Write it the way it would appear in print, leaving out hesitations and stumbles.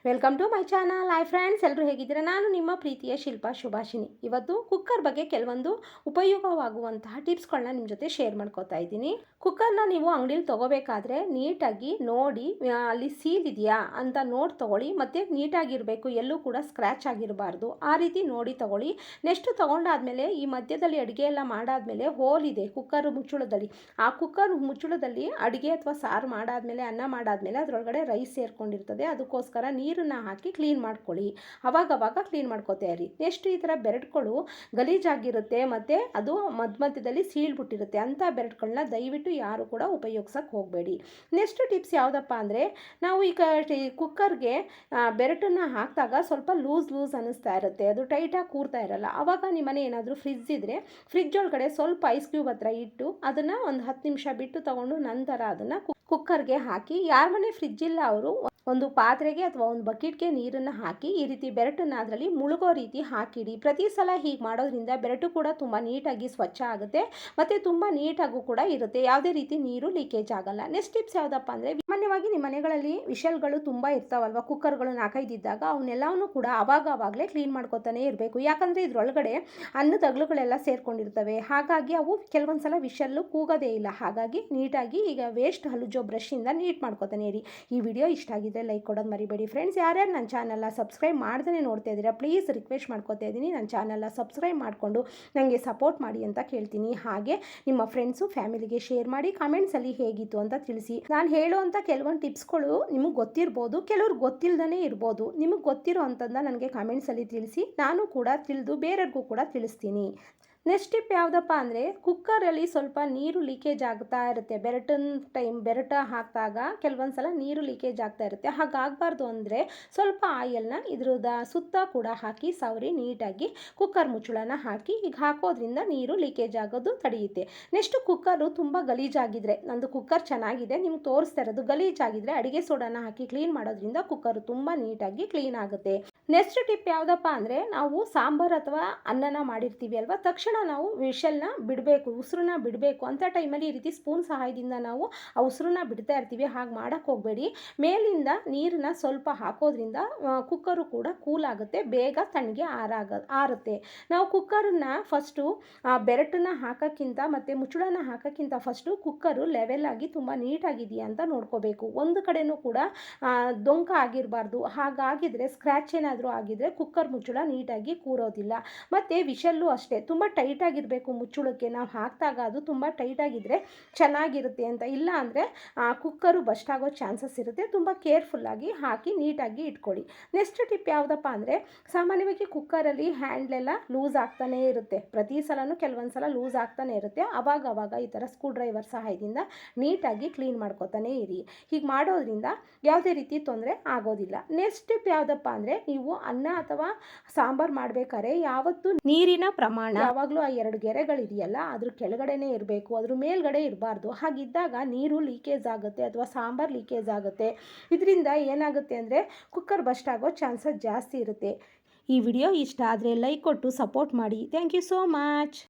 Welcome to my channel. Hi friends, ಎಲ್ಲರೂ ಹೇಗಿದ್ದೀರಾ? ನಾನು ನಿಮ್ಮ ಪ್ರೀತಿಯ ಶಿಲ್ಪಾ ಶುಭಾಷಿನಿ. ಇವತ್ತು ಕುಕ್ಕರ್ ಬಗ್ಗೆ ಕೆಲವೊಂದು ಉಪಯೋಗವಾಗುವಂತಹ ಟಿಪ್ಸ್ಗಳನ್ನ ನಿಮ್ಮ ಜೊತೆ ಶೇರ್ ಮಾಡ್ಕೋತಾ ಇದ್ದೀನಿ. ಕುಕ್ಕರ್ನ ನೀವು ಅಂಗಡಿಲಿ ತೊಗೋಬೇಕಾದ್ರೆ ನೀಟಾಗಿ ನೋಡಿ ಅಲ್ಲಿ ಸೀಲ್ ಇದೆಯಾ ಅಂತ ನೋಡಿ ತೊಗೊಳ್ಳಿ. ಮತ್ತು ನೀಟಾಗಿರಬೇಕು, ಎಲ್ಲೂ ಕೂಡ ಸ್ಕ್ರ್ಯಾಚ್ ಆಗಿರಬಾರ್ದು. ಆ ರೀತಿ ನೋಡಿ ತೊಗೊಳ್ಳಿ. ನೆಕ್ಸ್ಟ್ ತೊಗೊಂಡಾದ್ಮೇಲೆ ಈ ಮಧ್ಯದಲ್ಲಿ ಅಡುಗೆ ಎಲ್ಲ ಮಾಡಾದ್ಮೇಲೆ ಹೋಲ್ ಇದೆ ಕುಕ್ಕರ್ ಮುಚ್ಚಳದಲ್ಲಿ. ಆ ಕುಕ್ಕರ್ ಮುಚ್ಚಳದಲ್ಲಿ ಅಡುಗೆ ಅಥವಾ ಸಾರು ಮಾಡಾದ್ಮೇಲೆ, ಅನ್ನ ಮಾಡಾದ್ಮೇಲೆ ಅದರೊಳಗಡೆ ರೈಸ್ ಸೇರ್ಕೊಂಡಿರ್ತದೆ. ಅದಕ್ಕೋಸ್ಕರ ನೀರನ್ನು ಹಾಕಿ ಕ್ಲೀನ್ ಮಾಡ್ಕೊಳ್ಳಿ. ಅವಾಗವಾಗ ಕ್ಲೀನ್ ಮಾಡ್ಕೋತಾ ಇರಿ. ನೆಕ್ಸ್ಟ್ ಈ ಥರ ಬೆರಡ್ಗಳು ಗಲೀಜಾಗಿರುತ್ತೆ ಮತ್ತು ಅದು ಮಧ್ಯದಲ್ಲಿ ಸೀಳ್ಬಿಟ್ಟಿರುತ್ತೆ. ಅಂಥ ಬೆರಡ್ಗಳನ್ನ ದಯವಿಟ್ಟು ಯಾರು ಕೂಡ ಉಪಯೋಗಿಸೋಕ್ಕೆ ಹೋಗಬೇಡಿ. ನೆಕ್ಸ್ಟ್ ಟಿಪ್ಸ್ ಯಾವುದಪ್ಪ ಅಂದರೆ, ನಾವು ಈಗ ಕುಕ್ಕರ್ಗೆ ಬೆರಟನ್ನು ಹಾಕಿದಾಗ ಸ್ವಲ್ಪ ಲೂಸ್ ಅನ್ನಿಸ್ತಾ ಇರುತ್ತೆ, ಅದು ಟೈಟಾಗಿ ಕೂರ್ತಾ ಇರಲ್ಲ. ಆವಾಗ ನಿಮ್ಮನೆ ಏನಾದರೂ ಫ್ರಿಜ್ ಇದ್ದರೆ ಫ್ರಿಜ್ ಒಳಗಡೆ ಸ್ವಲ್ಪ ಐಸ್ ಕ್ಯೂಬ್ ಹತ್ರ ಇಟ್ಟು ಅದನ್ನು ಒಂದು 10 ನಿಮಿಷ ಬಿಟ್ಟು ತೊಗೊಂಡು ನಂತರ ಅದನ್ನು ಕುಕ್ಕರ್ಗೆ ಹಾಕಿ. ಯಾರ ಮನೆ ಫ್ರಿಜ್ ಇಲ್ಲ ಅವರು ಒಂದು ಪಾತ್ರೆಗೆ ಅಥವಾ ಒಂದು ಬಕೆಟ್ಗೆ ನೀರನ್ನು ಹಾಕಿ ಈ ರೀತಿ ಬೆರಟನ್ನು ಅದರಲ್ಲಿ ಮುಳುಗೋ ರೀತಿ ಹಾಕಿಡಿ. ಪ್ರತಿ ಸಲ ಹೀಗೆ ಮಾಡೋದ್ರಿಂದ ಬೆರಟು ಕೂಡ ತುಂಬ ನೀಟಾಗಿ ಸ್ವಚ್ಛ ಆಗುತ್ತೆ ಮತ್ತು ತುಂಬ ನೀಟಾಗೂ ಕೂಡ ಇರುತ್ತೆ. ಯಾವುದೇ ರೀತಿ ನೀರು ಲೀಕೇಜ್ ಆಗಲ್ಲ. ನೆಕ್ಸ್ಟ್ ಟಿಪ್ಸ್ ಯಾವುದಪ್ಪ ಅಂದರೆ, ಸಾಮಾನ್ಯವಾಗಿ ನಿಮ್ಮ ಮನೆಗಳಲ್ಲಿ ವಿಷಲ್ಗಳು ತುಂಬ ಇರ್ತಾವಲ್ವ, ಕುಕ್ಕರ್ಗಳು 4-5 ಇದ್ದಾಗ ಅವನ್ನೆಲ್ಲವನ್ನೂ ಕೂಡ ಆವಾಗಲೇ ಕ್ಲೀನ್ ಮಾಡ್ಕೊತಾನೆ ಇರಬೇಕು. ಯಾಕಂದರೆ ಇದರೊಳಗಡೆ ಅನ್ನದ ಅಗಲುಗಳೆಲ್ಲ ಸೇರ್ಕೊಂಡಿರ್ತವೆ. ಹಾಗಾಗಿ ಅವು ಕೆಲವೊಂದು ಸಲ ವಿಷಲ್ಲು ಕೂಗೋದೇ ಇಲ್ಲ. ಹಾಗಾಗಿ ನೀಟಾಗಿ ಈಗ ವೇಸ್ಟ್ ಹಲ್ಲುಜ್ಜೋ ಬ್ರಷಿಂದ ನೀಟ್ ಮಾಡ್ಕೊತಾನೆ ಇರಿ. ಈ ವಿಡಿಯೋ ಇಷ್ಟ ಆಗಿದೆ ಲೈಕ್ ಕೊಡೋದು ಮರಿಬೇಡಿ ಫ್ರೆಂಡ್ಸ್. ಯಾರ್ಯಾರು ನನ್ನ ಚಾನಲ್ನ ಸಬ್ಸ್ಕ್ರೈಬ್ ಮಾಡ್ದೇ ನೋಡ್ತಾ ಇದ್ದೀರಾ, ಪ್ಲೀಸ್ ರಿಕ್ವೆಸ್ಟ್ ಮಾಡ್ಕೋತಾ ಇದ್ದೀನಿ, ನನ್ನ ಚಾನಲ್ನ ಸಬ್ಸ್ಕ್ರೈಬ್ ಮಾಡಿಕೊಂಡು ನನಗೆ ಸಪೋರ್ಟ್ ಮಾಡಿ ಅಂತ ಕೇಳ್ತೀನಿ. ಹಾಗೆ ನಿಮ್ಮ ಫ್ರೆಂಡ್ಸು ಫ್ಯಾಮಿಲಿಗೆ ಶೇರ್ ಮಾಡಿ. ಕಮೆಂಟ್ಸಲ್ಲಿ ಹೇಗಿತ್ತು ಅಂತ ತಿಳಿಸಿ. ನಾನು ಹೇಳುವಂಥ ಕೆಲವೊಂದು ಟಿಪ್ಸ್ಗಳು ನಿಮಗೆ ಗೊತ್ತಿರ್ಬೋದು, ಕೆಲವ್ರು ಗೊತ್ತಿಲ್ಲದೇ ಇರ್ಬೋದು. ನಿಮಗೆ ಗೊತ್ತಿರೋ ಅಂಥದ್ದನ್ನ ನನಗೆ ಕಮೆಂಟ್ಸಲ್ಲಿ ತಿಳಿಸಿ. ನಾನು ಕೂಡ ತಿಳಿದು ಬೇರೆಯವ್ರಿಗೂ ಕೂಡ ತಿಳಿಸ್ತೀನಿ. ನೆಕ್ಸ್ಟ್ ಟಿಪ್ ಯಾವುದಪ್ಪ ಅಂದರೆ, ಕುಕ್ಕರಲ್ಲಿ ಸ್ವಲ್ಪ ನೀರು ಲೀಕೇಜ್ ಆಗ್ತಾ ಇರುತ್ತೆ. ಬೆರಟ ಹಾಕಿದಾಗ ಕೆಲವೊಂದು ಸಲ ನೀರು ಲೀಕೇಜ್ ಆಗ್ತಾ ಇರುತ್ತೆ. ಹಾಗಾಗಬಾರ್ದು ಅಂದರೆ ಸ್ವಲ್ಪ ಆಯಿಲ್ನ ಇದ್ರದ ಸುತ್ತ ಕೂಡ ಹಾಕಿ ಸವರಿ ನೀಟಾಗಿ ಕುಕ್ಕರ್ ಮುಚ್ಚಳನ ಹಾಕಿ ಈಗ ಹಾಕೋದ್ರಿಂದ ನೀರು ಲೀಕೇಜ್ ಆಗೋದು ತಡೆಯುತ್ತೆ. ನೆಕ್ಸ್ಟ್ ಕುಕ್ಕರು ತುಂಬ ಗಲೀಜಾಗಿದ್ದರೆ, ನಂದು ಕುಕ್ಕರ್ ಚೆನ್ನಾಗಿದೆ ನಿಮ್ಗೆ ತೋರಿಸ್ತಾ ಇರೋದು, ಗಲೀಜಾಗಿದ್ದರೆ ಅಡುಗೆ ಸೋಡಾನ ಹಾಕಿ ಕ್ಲೀನ್ ಮಾಡೋದ್ರಿಂದ ಕುಕ್ಕರು ತುಂಬ ನೀಟಾಗಿ ಕ್ಲೀನ್ ಆಗುತ್ತೆ. ನೆಕ್ಸ್ಟ್ ಟಿಪ್ ಯಾವುದಪ್ಪ ಅಂದರೆ, ನಾವು ಸಾಂಬಾರು ಅಥವಾ ಅನ್ನನ ಮಾಡಿರ್ತೀವಿ ಅಲ್ವಾ, ತಕ್ಷಣ ನಾವು ವಿಷಲ್ನ ಬಿಡಬೇಕು, ಉಸಿರನ್ನ ಬಿಡಬೇಕು. ಅಂಥ ಟೈಮಲ್ಲಿ ಈ ರೀತಿ ಸ್ಪೂನ್ ಸಹಾಯದಿಂದ ನಾವು ಆ ಉಸಿರನ್ನ ಬಿಡ್ತಾ ಇರ್ತೀವಿ. ಹಾಗೆ ಮಾಡೋಕ್ಕೆ ಹೋಗಬೇಡಿ. ಮೇಲಿಂದ ನೀರನ್ನ ಸ್ವಲ್ಪ ಹಾಕೋದ್ರಿಂದ ಕುಕ್ಕರು ಕೂಡ ಕೂಲ್ ಆಗುತ್ತೆ, ಬೇಗ ತಣ್ಣಗೆ ಆರುತ್ತೆ. ನಾವು ಕುಕ್ಕರನ್ನ ಫಸ್ಟು ಬೆರಟನ್ನ ಹಾಕೋಕ್ಕಿಂತ ಮತ್ತು ಮುಚ್ಚಳನ ಹಾಕೋಕ್ಕಿಂತ ಫಸ್ಟು ಕುಕ್ಕರು ಲೆವೆಲ್ ಆಗಿ ತುಂಬ ನೀಟಾಗಿದೆಯಾ ಅಂತ ನೋಡ್ಕೋಬೇಕು. ಒಂದು ಕಡೆಯೂ ಕೂಡ ಡೊಂಕ ಆಗಿರಬಾರ್ದು. ಹಾಗಾಗಿದ್ರೆ ಸ್ಕ್ರ್ಯಾಚ್ ಏನಾದರೂ ಆಗಿದ್ರೆ ಕುಕ್ಕರ್ ಮುಚ್ಚಳ ನೀಟಾಗಿ ಕೂರೋದಿಲ್ಲ. ಮತ್ತು ವಿಷಲ್ಲು ಅಷ್ಟೇ, ತುಂಬ ಟೈಟಾಗಿರಬೇಕು ಮುಚ್ಚಳಕ್ಕೆ. ನಾವು ಹಾಕಿದಾಗ ಅದು ತುಂಬ ಟೈಟಾಗಿದ್ದರೆ ಚೆನ್ನಾಗಿರುತ್ತೆ ಅಂತ. ಇಲ್ಲ ಅಂದರೆ ಕುಕ್ಕರು ಬಸ್ಟ್ ಆಗೋ ಚಾನ್ಸಸ್ ಇರುತ್ತೆ. ತುಂಬ ಕೇರ್ಫುಲ್ಲಾಗಿ ಹಾಕಿ ನೀಟಾಗಿ ಇಟ್ಕೊಳ್ಳಿ. ನೆಕ್ಸ್ಟ್ ಟಿಪ್ ಯಾವುದಪ್ಪ ಅಂದರೆ, ಸಾಮಾನ್ಯವಾಗಿ ಕುಕ್ಕರಲ್ಲಿ ಹ್ಯಾಂಡ್ಲೆಲ್ಲ ಲೂಸ್ ಆಗ್ತಾನೇ ಇರುತ್ತೆ. ಪ್ರತಿ ಸಲನೂ ಕೆಲವೊಂದು ಸಲ ಲೂಸ್ ಆಗ್ತಾನೆ ಇರುತ್ತೆ. ಆವಾಗ ಈ ಥರ ಸ್ಕ್ರೂ ಡ್ರೈವರ್ ಸಹಾಯದಿಂದ ನೀಟಾಗಿ ಕ್ಲೀನ್ ಮಾಡ್ಕೊತಾನೆ ಇರಿ. ಹೀಗೆ ಮಾಡೋದ್ರಿಂದ ಯಾವುದೇ ರೀತಿ ತೊಂದರೆ ಆಗೋದಿಲ್ಲ. ನೆಕ್ಸ್ಟ್ ಟಿಪ್ ಯಾವುದಪ್ಪ ಅಂದರೆ, ನೀವು ಅನ್ನ ಅಥವಾ ಸಾಂಬಾರು ಮಾಡಬೇಕಾದ್ರೆ ಯಾವತ್ತೂ ನೀರಿನ ಪ್ರಮಾಣ ಯಾವಾಗಲೂ ಆ 2 ಗೆರೆಗಳಿದೆಯಲ್ಲ ಅದ್ರ ಕೆಳಗಡೆನೇ ಇರಬೇಕು, ಅದ್ರ ಮೇಲ್ಗಡೆ ಇರಬಾರ್ದು. ಹಾಗಿದ್ದಾಗ ನೀರು ಲೀಕೇಜ್ ಆಗುತ್ತೆ ಅಥವಾ ಸಾಂಬಾರು ಲೀಕೇಜ್ ಆಗುತ್ತೆ. ಇದರಿಂದ ಏನಾಗುತ್ತೆ ಅಂದರೆ ಕುಕ್ಕರ್ ಬಸ್ಟ್ ಆಗೋ ಚಾನ್ಸಸ್ ಜಾಸ್ತಿ ಇರುತ್ತೆ. ಈ ವಿಡಿಯೋ ಇಷ್ಟ ಆದರೆ ಲೈಕ್ ಕೊಟ್ಟು ಸಪೋರ್ಟ್ ಮಾಡಿ. Thank you so much.